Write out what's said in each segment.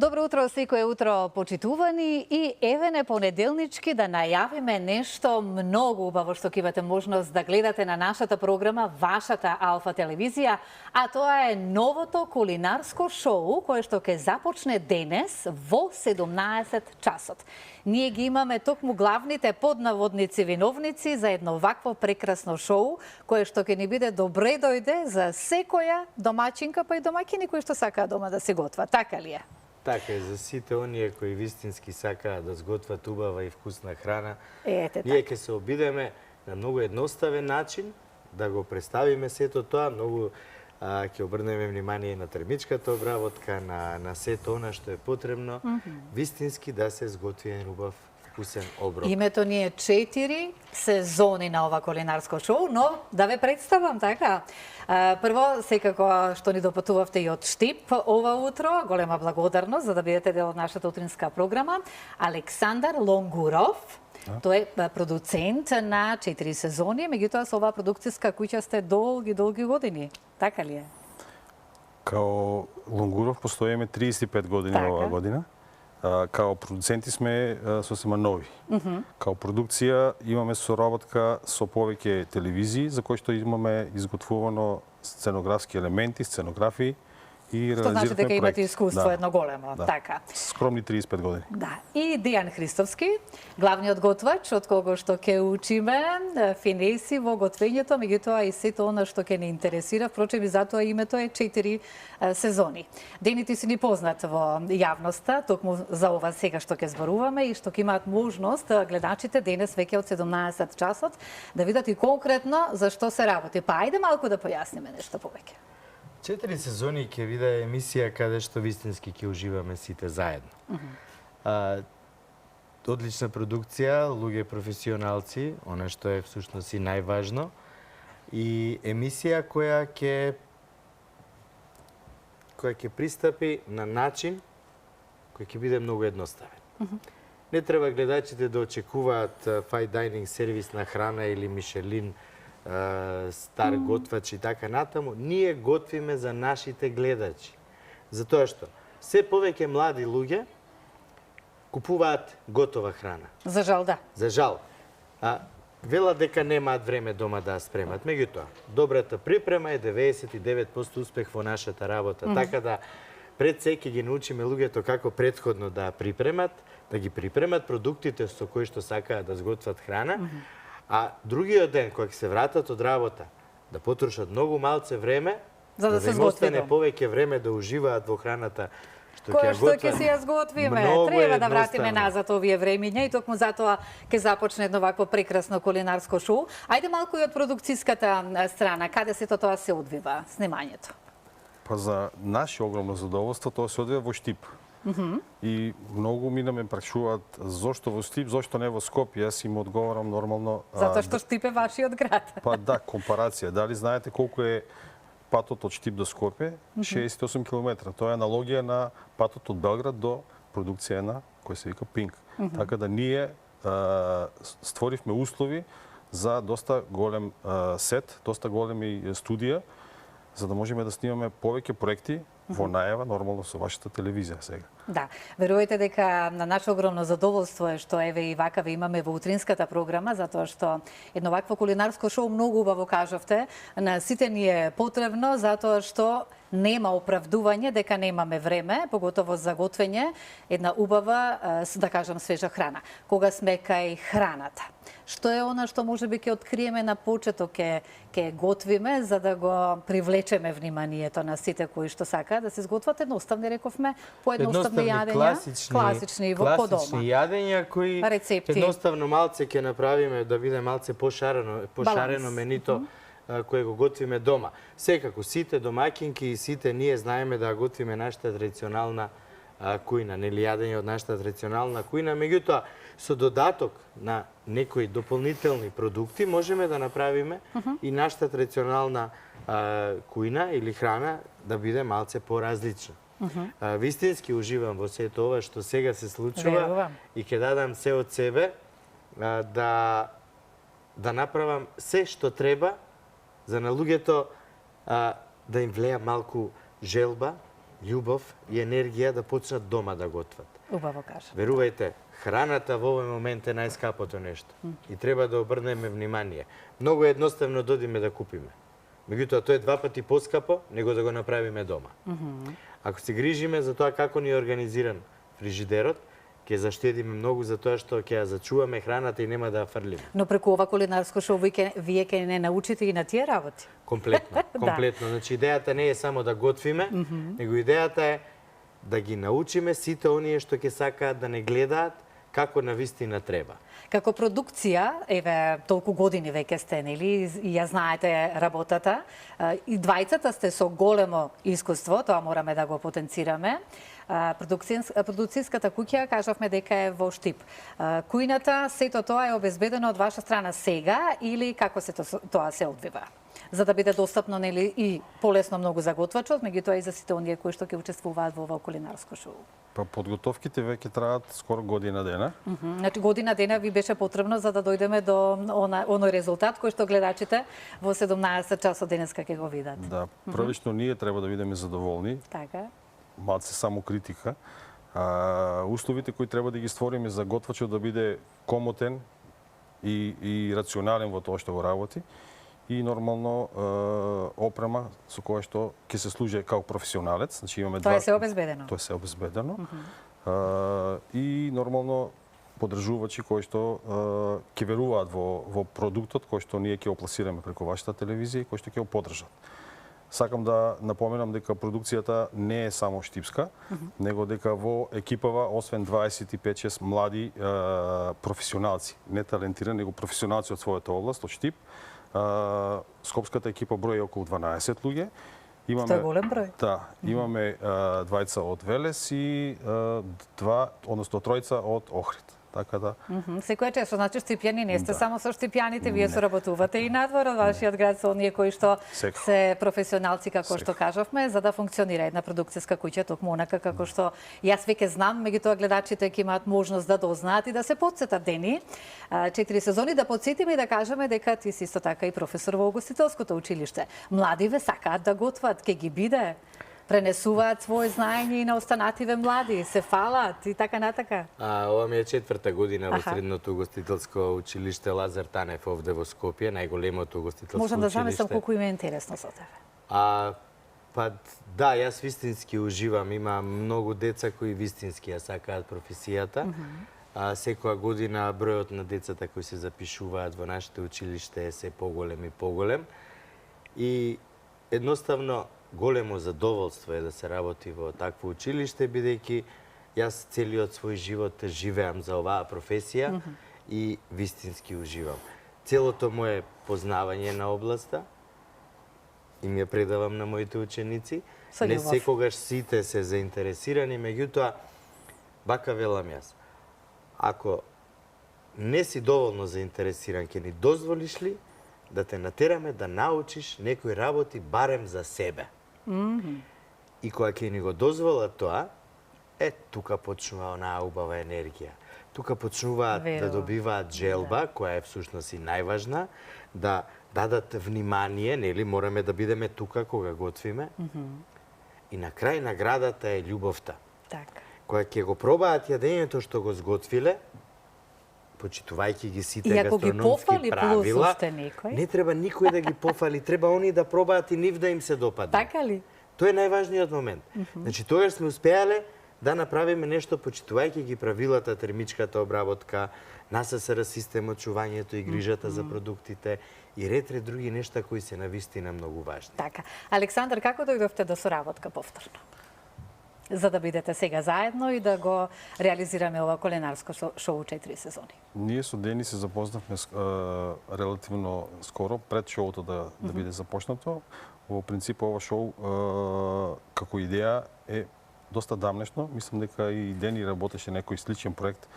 Добро утро, секое утро, почитувани, и еве не понеделнички да најавиме нешто многу убаво што ќе имате можност да гледате на нашата програма, вашата Алфа телевизија, а тоа е новото кулинарско шоу кое што ќе започне денес во 17 часот. Ние ги имаме токму главните поднаводници виновници за едно вакво прекрасно шоу, кое што ќе ни биде добре дојде за секоја домаќинка, па и домаќини кои што сакаат дома да се готва. Така ли е? Така е, за сите оние кои вистински сакаат да сготват убава и вкусна храна, Ете, ние ќе се обидеме на многу едноставен начин да го представиме сето тоа, многу ќе обрнеме внимание на термичката обработка, на сето она што е потребно, вистински да се сготви еден убав вкусен оброк. Името ни е 4 сезони на ова кулинарско шоу, но да ве представам, така. Прво, секако што ни допатувавте и од Штип ова утро, голема благодарност за да бидете дел од нашата утринска програма. Александар Лонгуров, тој е продуцент на 4 сезони, меѓутоа со оваа продукцијска куќа сте долги години, така ли е? Као Лонгуров постоиме 35 години оваа година. Као продуценти сме сосема нови. Као продукција имаме соработка со повеќе телевизии, за кои што имаме изготвувано сценографски елементи, сценографии и реализираме проекти. Што значи дека имате искуство едно големо, така. Скромни 35 години. Да. И Дијан Христовски, главниот готвач, од кого што ќе учиме финеси во готвењето, меѓутоа и сето она што ќе ни интересира, впрочем и затоа името е 4 сезони. Дените си ни познат во јавноста, токму за ова сега што ќе зборуваме и што ќе имаат можност гледачите денес веќе од 17 часот да видат и конкретно за што се работи. Па ајде малку да појасниме нешто повеќе. 4 сезони ќе биде емисија каде што вистински ќе уживаме сите заедно. Одлична продукција, луѓе професионалци, она што е всушност и најважно, и емисија која ќе пристапи на начин кој ќе биде многу едноставен. Не треба гледачите да очекуваат fine dining сервис на храна или Мишелин стар готвач и така натаму. Ние готвиме за нашите гледачи. Затоа што се повеќе млади луѓе купуваат готова храна. За жал, да. За жал. Велат дека немаат време дома да спремат. Меѓутоа, добрата припрема е 99% успех во нашата работа. Така да пред се ќе ги научиме луѓето како претходно да припремат, да ги припремат продуктите со кои што сакаат да сготват храна, а другиот ден кога ќе се вратат од работа, да потрошат многу малце време, за да се остане повеќе време да уживаат во храната што ќе си ја сготвиме. Треба да вратиме назад овие времиња и токму затоа ќе започне едно вакво прекрасно кулинарско шоу. Ајде малку и од продукцијската страна, каде сето тоа се одвива, снимањето? Па за наше огромно задоволство тоа се одвива во Штип. И многу ми ме прашуваат зошто во Штип, зошто не во Скопје. Јас им одговарам нормално. Затоа што Штип е вашиот град. Па да, компарација. Дали знаете колку е патот од Штип до Скопје? 68 км. Тоа е аналогија на патот од Белград до продукција на кој се вика Пинк. Така да ние створивме услови за доста голем сет, доста големи студија, за да можеме да снимаме повеќе проекти во најава, нормално со вашата телевизија сега. Да, верувајте дека на наше огромно задоволство е што еве и вака ве имаме во утринската програма, затоа што едно вакво кулинарско шоу многу убаво кажавте, на сите ни е потребно, затоа што нема оправдување дека немаме време, поготово за готвење една убава, да кажам, свежа храна. Кога сме кај храната, што е она што можеби ќе откриеме на почеток, ќе готвиме за да го привлечеме вниманието на сите кои што сакаат да се сготват едноставни, рековме, поедноставни јадења, класични во дома. Класични јадења кои рецепти. Едноставно малце ќе направиме да биде малце пошарено менито кое го готвиме дома. Секако сите домаќинки и сите ние знаеме да готвиме нашата традиционална кујна, нели јадење од нашата традиционална кујна, меѓутоа со додаток на некои дополнителни продукти можеме да направиме и нашата традиционална кујна или храна да биде малце поразлична. Вистински уживам во сето ова што сега се случува и ќе дадам се од себе да направам се што треба за на луѓето да им влеја малку желба љубов и енергија да почнат дома да готват. Убаво кажа. Верувајте, храната во овој момент е најскапото нешто и треба да обрнеме внимание. Многу е едноставно да одиме да купиме. Меѓутоа, тоа е 2 пати поскапо него да го направиме дома. Ако се грижиме за тоа како ни е организиран фрижидерот, ќе заштедиме многу за тоа што ќе ја зачуваме храната и нема да ја фрлиме. Но преку ова кулинарско шоу вие ќе не научите и на тие работи. Комплетно, комплетно. Значи идејата не е само да готвиме, него идејата е да ги научиме сите оние што ќе сакаат да не гледаат како навистина треба. Како продукција, еве, толку години веќе сте, нели, и ја знаете работата, и двајцата сте со големо искуство, тоа мораме да го потенцираме. Продуцијската куќа, кажавме дека е во Штип. Кујната, сето тоа е обезбедено од ваша страна сега или како се тоа се одвива? За да биде достапно, нели, и полесно многу за готвачот, меѓутоа и за сите оние кои што ќе учествуваат во ова кулинарско шоу. Па подготовките веќе траат скоро година дена. Значи година дена ви беше потребно за да дојдеме до оној резултат кој што гледачите во 17 часот денеска ќе го видат. Да, првично ние треба да бидеме задоволни. Така. Малце само критика. Условите кои треба да ги створиме за готвачот да биде комотен и рационален во тоа што го работи. И нормално опрема со која што ќе се служи како професионалец. Значи имаме Тоа е се обезбедено. Тоа е се обезбедено. И нормално подржувачи кои што ќе веруваат во продуктот кој што ние ќе го пласираме преку вашата телевизија и кои што ќе го поддржат. Сакам да напоменам дека продукцијата не е само штипска, него дека во екипава, освен 25-6 млади професионалци, не талентирани, него професионалци од својата област, од Штип, скопската екипа брои околу 12 луѓе. Што е голем број. Да, имаме двајца од Велес и тројца од Охрид. Така да. Секој често, значи штипјани не сте само со штипјаните, вие соработувате и надвор од вашиот град со оние кои што се професионалци, како што кажавме, за да функционира една продукцијска куќа, токму онака како што јас веќе знам, меѓутоа гледачите ќе имаат можност да дознаат и да се потсетат. Дени, 4 сезони, да потсетиме и да кажеме дека ти си исто така и професор во угостителското училиште. Младиве сакаат да готват, ќе ги биде, пренесуваат свој знаење и на останативе млади, се фалат и така натака. Ова ми е 4-та година во средното угостителско училиште Лазар Танев овде во Скопје, најголемото угостителско училиште. Можам да замислам колку им е интересно со тебе. Па да, јас вистински уживам, има многу деца кои вистински ја сакаат професијата. Секоја година бројот на децата кои се запишуваат во нашите училиште е се поголем и поголем. И едноставно големо задоволство е да се работи во такво училиште, бидејќи јас целиот свој живот живеам за оваа професија и вистински уживам. Целото мое познавање на областа им ја предавам на моите ученици. Не секогаш сите се заинтересирани, меѓутоа, бака велам јас, ако не си доволно заинтересиран, ќе ни дозволиш ли да те натераме да научиш некои работи барем за себе? И кога ќе ни го дозволат тоа, тука почнува онаа убава енергија. Тука почнуваат да добиваат желба, која е всушност и најважна, да дадат внимание, нели, мораме да бидеме тука кога готвиме. И на крај наградата е љубовта. Кога ќе го пробаат јадењето што го сготвиле, почитувајќи ги сите гастрономски правила, не треба никој да ги пофали, треба они да пробаат и нив да им се допадне. Така ли? Тоа е најважниот момент. Значи, тогаш сме успеале да направиме нешто почитувајќи ги правилата, термичката обработка, НССР системот, чувањето и грижата за продуктите и ред други нешта кои се навистина многу важни. Така. Александар, како дојдовте до соработка повторно? За да бидете сега заедно и да го реализираме ова кулинарско шоу 4 сезони. Ние со Дени се запознавме релативно скоро, пред шоуто да биде започнато. Во принцип, ова шоу како идеја е доста давнешно. Мислам дека и Дени работеше некој сличен проект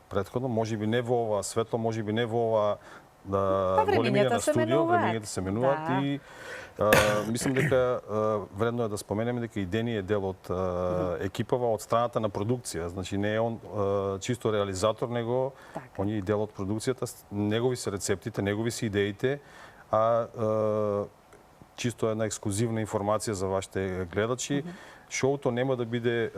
претходно. Можеби не во ова светло, можеби не во ова големина на студио, времењата се менуваат и мислам дека вредно е да споменеме дека и Дени е дел од екипава од страната на продукција. Значи не е он чисто реализатор, него он е и дел од продукцијата. Негови се рецептите, негови се идеите, чисто една ексклузивна информација за вашите гледачи. шоуто нема да биде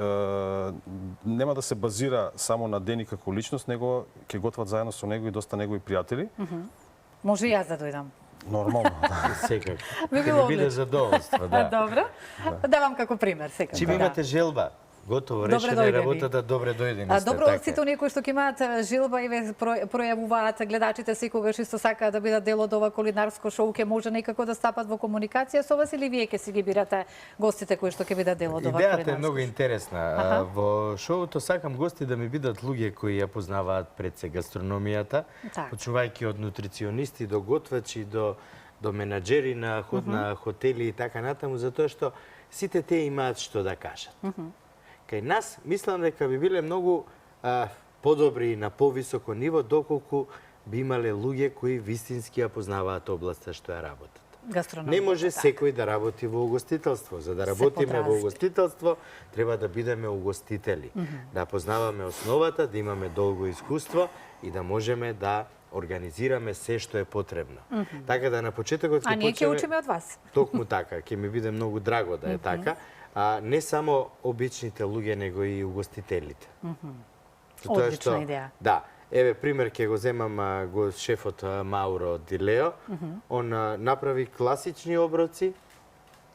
нема да се базира само на Дени како личност, него ќе готват заедно со него и доста негови пријатели. Може и јас да дојдам. Нормално, да. Секако. Би Ќе било ми биде одлично. задоволство, да. Добро. Давам како пример секако. Чим имате желба, готово, Добре решена е дојдени. работата, добре дојдени сте. Добро, така. сите оние кои што ќе имаат жилба и ве пројавуваат, гледачите секогаш исто сакаат да бидат дел од ова кулинарско шоу, ќе може некако да стапат во комуникација со вас или вие ќе си ги бирате гостите кои што ќе бидат дел од ова кулинарско Идејата е многу интересна. Во шоуто сакам гости да ми бидат луѓе кои ја познаваат пред се гастрономијата, Так. почнувајќи од нутриционисти до готвачи до менаџери на хотели и така натаму, затоа што сите те имаат што да кажат. Кај нас мислам дека би биле многу подобри и на повисоко ниво доколку би имале луѓе кои вистински ја познаваат областа што ја работат. гастрономија. Не може секој да работи во угостителство. За да работиме во подразни. угостителство, треба да бидеме угостители. Да познаваме основата, да имаме долго искуство и да можеме да организираме се што е потребно. Така да на почетокот А ние ќе учиме од вас. Токму така, ќе ми биде многу драго да е така. Не само обичните луѓе, него и угостителите. Затоа Одлична идеја. Да. Еве, пример ќе го земам го шефот Мауро Дилео. Он направи класични оброци,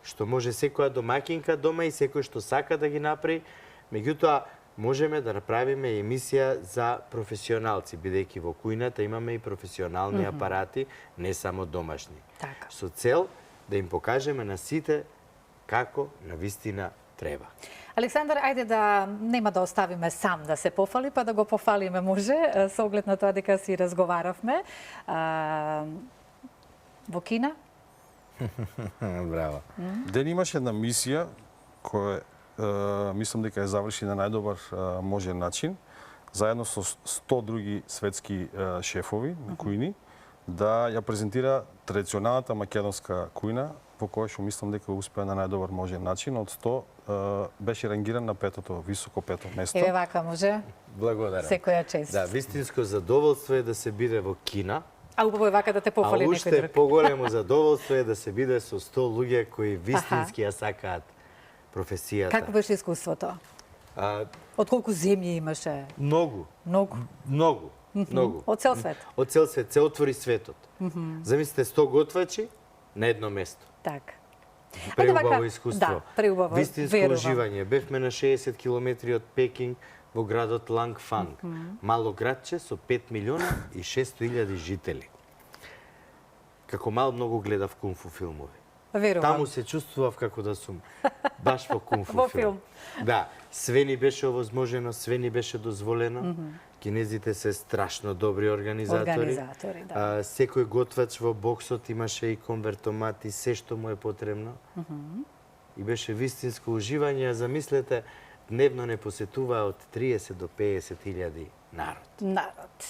што може секоја домакинка дома и секој што сака да ги направи. Меѓутоа, можеме да направиме емисија за професионалци, бидејќи во кујната имаме и професионални апарати, не само домашни. Така. Со цел да им покажеме на сите како на вистина треба. Александар, ајде да нема да оставиме сам да се пофали, па да го пофалиме може, со оглед на тоа дека си разговаравме. Во Кина? Браво. Ден имаше една мисија која мислам дека ја заврши на најдобар можен начин, заедно со 100 други светски шефови на кујни, да ја презентира традиционалната македонска кујна, во која што мислам дека успеа на најдобар можен начин. Од 100 беше рангиран на петото, високо пето место. Еве вака може. Благодарам. Секоја чест. Да, вистинско задоволство е да се биде во Кина. А убаво е вака да те А пофали некој уште друг. поголемо задоволство е да се биде со 100 луѓе кои вистински ја сакаат професијата. Како беше искуството? Од колку земји имаше? Многу, Многу. многу, многу. Од цел свет. Од цел свет, се отвори светот. Замислите 100 готвачи на едно место. Така. Преубаво искуство. Да, преубаво. Вистинско верувам. уживање. Бевме на 60 километри од Пекинг во градот Лангфанг. Мало градче со 5 милиона и 600.000 жители. Како мал многу гледав кунфу филмови. Верувам. Таму се чувствував како да сум баш во кунфу Во филм. Да, све ни беше овозможено, све ни беше дозволено. Кинезите се страшно добри организатори. Организатори, да. Секој готвач во боксот имаше и конвертомат и се што му е потребно. И беше вистинско уживање. Замислете, дневно не посетуваа од 30 до 50.000 народ. Народ.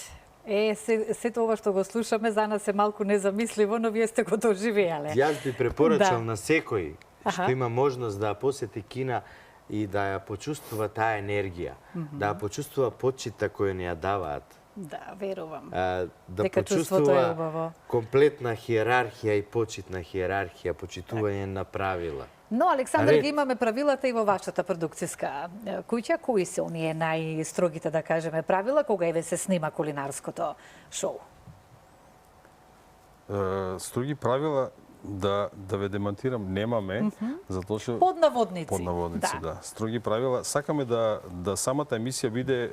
Сето ова што го слушаме за нас е малку незамисливо, но вие сте го доживеале. Јас би препорачал Да. на секој што има можност да ја посети Кина и да ја почувствува таа енергија, да ја почувствува почита која ни ја даваат, Да, верувам. да Дека чувството е убаво. почувствува комплетна хиерархија и почит на хиерархија, почитување на правила. Но, Александар, Ред. ги имаме правилата и во вашата продукцијска куќа. Кои се оние најстрогите, да кажеме, правила кога еве се снима кулинарското шоу? Строги правила да ве демантирам немаме, затоа што Под наводници. под наводници, да. Строги правила. Сакаме да самата емисија биде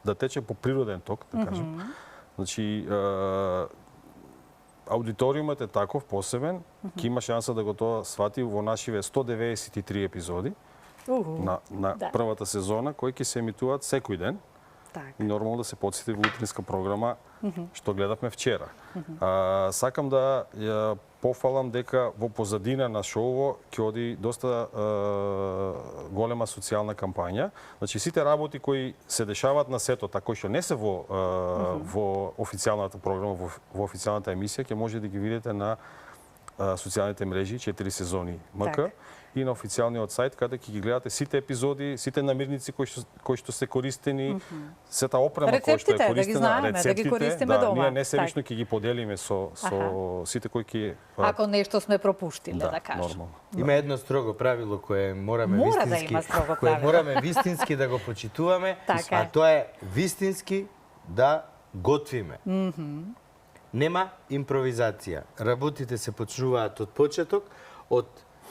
да тече по природен ток, да кажем. Значи аудиториумот е таков посебен, ќе има шанса да го тоа свати во нашиве 193 епизоди на Да. првата сезона, кои ќе се емитуваат секој ден. Така. И нормално да се потсети во утринска програма што гледавме вчера. Сакам да ја пофалам дека во позадина на шоуво ќе оди доста голема социјална кампања. Значи сите работи кои се дешаваат на сетот, а кои што не се во официјалната програма, во официјалната емисија, ќе може да ги видите на социјалните мрежи 4 сезони МК. Така. и на официјалниот сајт каде ќе ги гледате сите епизоди, сите намирници кои што се користени, сета опрема која што Рецептите, е да ги користена, знаеме, да ги користиме дома. Ние несебично ќе ги поделиме со сите кои ќе Ако нешто сме пропуштиле, да кажем. нормално. Има едно строго правило кое мораме Мора да вистински, има строго кое правило. мораме вистински да го почитуваме, Така а е. тоа е вистински да готвиме. Нема импровизација. Работите се почнуваат од почеток, од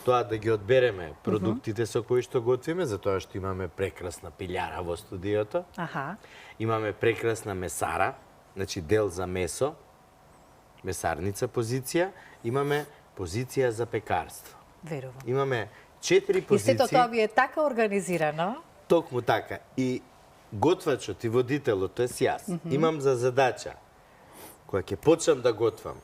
тоа да ги одбереме продуктите со кои што готвиме, затоа што имаме прекрасна пилјара во студиото. Аха. Имаме прекрасна месара, значи дел за месо, месарница позиција, имаме позиција за пекарство. Верувам. Имаме 4 И сето тоа позиции, ви е така организирано. токму така. И готвачот и водителот, тоест јас, имам за задача, кога ќе почнам да готвам,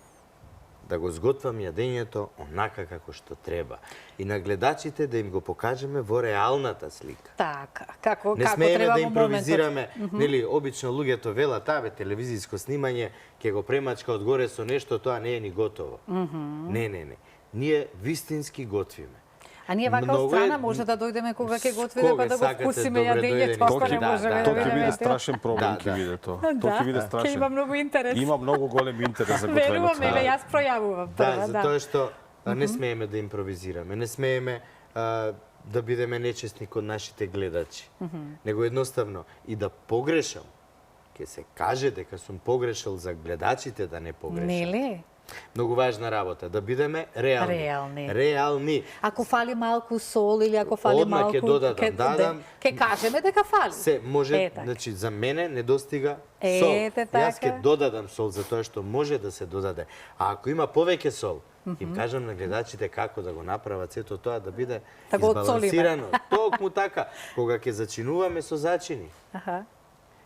да го сготвам јадењето онака како што треба. И на гледачите да им го покажеме во реалната слика. Така, како Не како смееме треба да во импровизираме, нели, обично луѓето велат, бе, телевизиско снимање, ќе го премачка одгоре со нешто, тоа не е ни готово. Не. Ние вистински готвиме. А ние вака Многу од страна е- може да дојдеме кога ќе готвиме Кога па да го сакате, вкусиме добре јадењето, дојдени. ако не Да, можеме да, да Тоа ќе биде видиме. страшен проблем, Да, ќе да. биде тоа. Тоа ќе биде Ќе страшен. има многу интерес. Има многу голем интерес за Верувам, готвењето. еве јас пројавувам Да, прва, затоа што не смееме да импровизираме, не смееме да бидеме нечестни кон нашите гледачи. Него едноставно и да погрешам, ќе се каже дека сум погрешил за гледачите да не погрешам. Нели? Многу важна работа, да бидеме реални. Реални. Ако фали малку сол или ако фали Одма малку... ќе додадам, Ќе кажеме дека фали. Се може, Е, така. значи за мене недостига сол. Ете Јас така. ќе додадам сол затоа што може да се додаде. А ако има повеќе сол, им кажам на гледачите како да го направат сето тоа да биде Да го одсолиме. избалансирано. Токму така, кога ќе зачинуваме со зачини. Аха.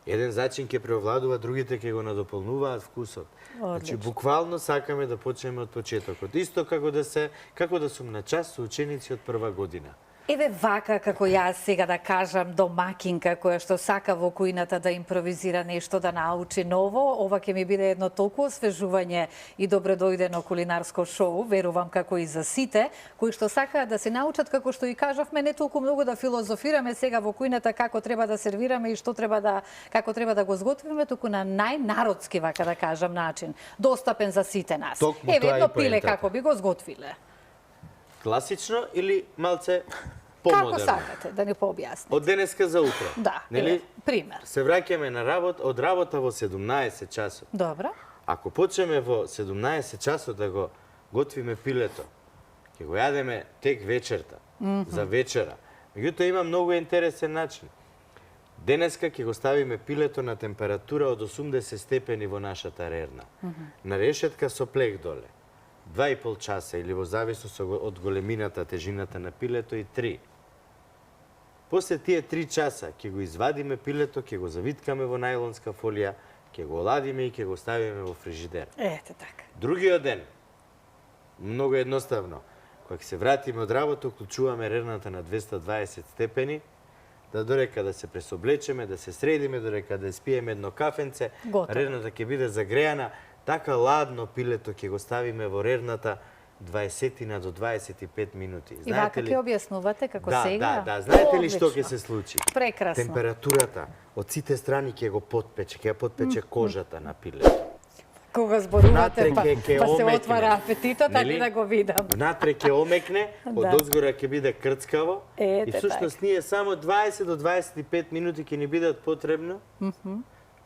Еден зачин ќе преовладува, другите ќе го надополнуваат вкусот. Значи Одлично. буквално сакаме да почнеме од почетокот. Исто како да сум на час со ученици од прва година. Еве вака како јас сега да кажам домакинка која што сака во кујната да импровизира нешто, да научи ново, ова ќе ми биде едно толку освежување и добре дојдено кулинарско шоу, верувам како и за сите, кои што сакаат да се научат, како што и кажавме, не толку многу да филозофираме сега во кујната како треба да сервираме и што треба да како треба да го сготвиме, туку на најнародски вака да кажам начин, достапен за сите нас. Токму Еве тоа е едно и пиле поентата. како би го сготвиле. Класично или малце Како помодерно? сакате да ни пообјасните? Од денеска за утре. Да, Нели? еве, пример. Се враќаме на од работа во 17 часот. Добро. Ако почнеме во 17 часот да го готвиме пилето, ќе го јадеме тек вечерта, за вечера. Меѓутоа има многу интересен начин. Денеска ќе го ставиме пилето на температура од 80 степени во нашата рерна. На решетка со плех доле. 2,5 часа или во зависност од големината, тежината на пилето и 3. После тие 3 часа ќе го извадиме пилето, ќе го завиткаме во најлонска фолија, ќе го оладиме и ќе го ставиме во фрижидер. Ете така. Другиот ден, многу едноставно, кога ќе се вратиме од работа, уклучуваме рерната на 220 степени, да дорека да се пресоблечеме, да се средиме, дорека да спиеме едно кафенце, Готово. рерната ќе биде загреана, така ладно пилето ќе го ставиме во рерната 20 до 25 минути. И вака ќе објаснувате како Да, сега? да. Знаете ли што Одлично. ќе се случи? Прекрасно. Температурата од сите страни ќе го потпече, ќе ја потпече кожата на пилето. Кога зборувате, Внатре па ќе се омекне. отвара апетитот, Нели? али да го видам. Внатре ќе омекне, Да. од озгора ќе биде крцкаво. Ете И всушност ние само 20 до 25 минути ќе ни бидат потребно.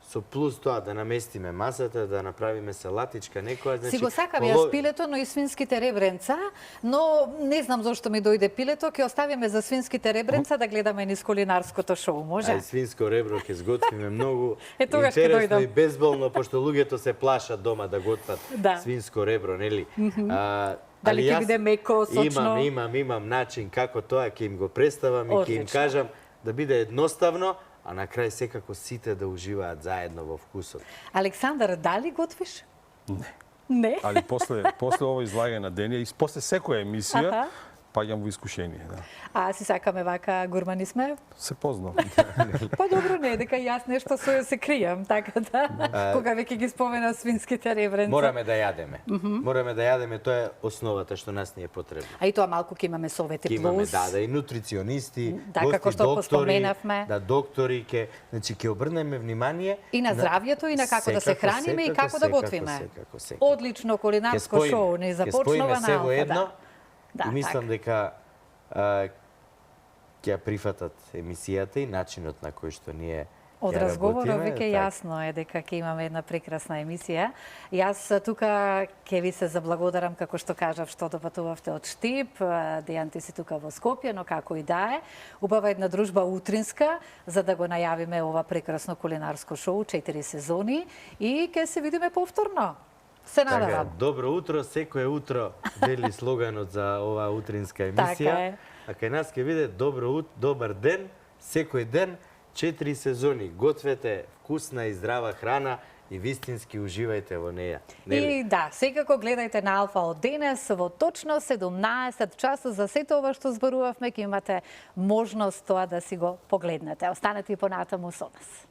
Со плюс тоа да наместиме масата, да направиме салатичка некоја, значи Си го сакам јас пилето, но и свинските ребренца, но не знам зошто ми дојде пилето, ќе оставиме за свинските ребренца да гледаме низ кулинарското шоу, може? Ај свинско ребро ќе сготвиме многу Е, тогаш ќе интересно дојдам. и безболно, пошто луѓето се плашат дома да готват Да. свинско ребро, нели? Дали али ќе јас биде меко, сочно? Имам начин како тоа ќе им го представам и ќе им Одлично. кажам да биде едноставно, а на крај секако сите да уживаат заедно во вкусот. Александар, дали готвиш? Не. Не? Али после ово излагање на Денија и после секоја емисија, Аха. паѓам во искушение. Да. А си сакаме вака гурмани сме? Се познав. Па добро не, дека јас нешто со се кријам, така да, кога веќе ги спомена свинските ребренца. Мораме да јадеме. Мораме да јадеме, тоа е основата што нас ни е потребно. А и тоа малку ќе имаме совети Ќе имаме, плюс. да, и нутриционисти, Да, гости, како што доктори, поспоменавме. да, доктори, ќе обрнеме внимание И на здравјето, и на како да се храниме, и како да готвиме. Секако. Одлично кулинарско шоу ни започнува на се во Алфа, едно. да. И мислам дека ќе ја прифатат емисијата и начинот на кој што ние Од ја разговорот работиме, веќе така. јасно е дека ќе имаме една прекрасна емисија. Јас тука ќе ви се заблагодарам, како што кажав, што допатувавте од Штип. Дејан, ти си тука во Скопје, но како и да е. Убава една дружба утринска, за да го најавиме ова прекрасно кулинарско шоу, 4 сезони, и ќе се видиме повторно. Се Така, надавам. добро утро, секое утро вели слоганот за оваа утринска емисија. Така е. А кај нас ќе биде добар ден, секој ден, 4 сезони. Гответе вкусна и здрава храна и вистински уживајте во неја. И да, секако гледајте на Алфа од денес во точно 17 часот за сето ова што зборувавме, ќе имате можност тоа да си го погледнете. Останете и понатаму со нас.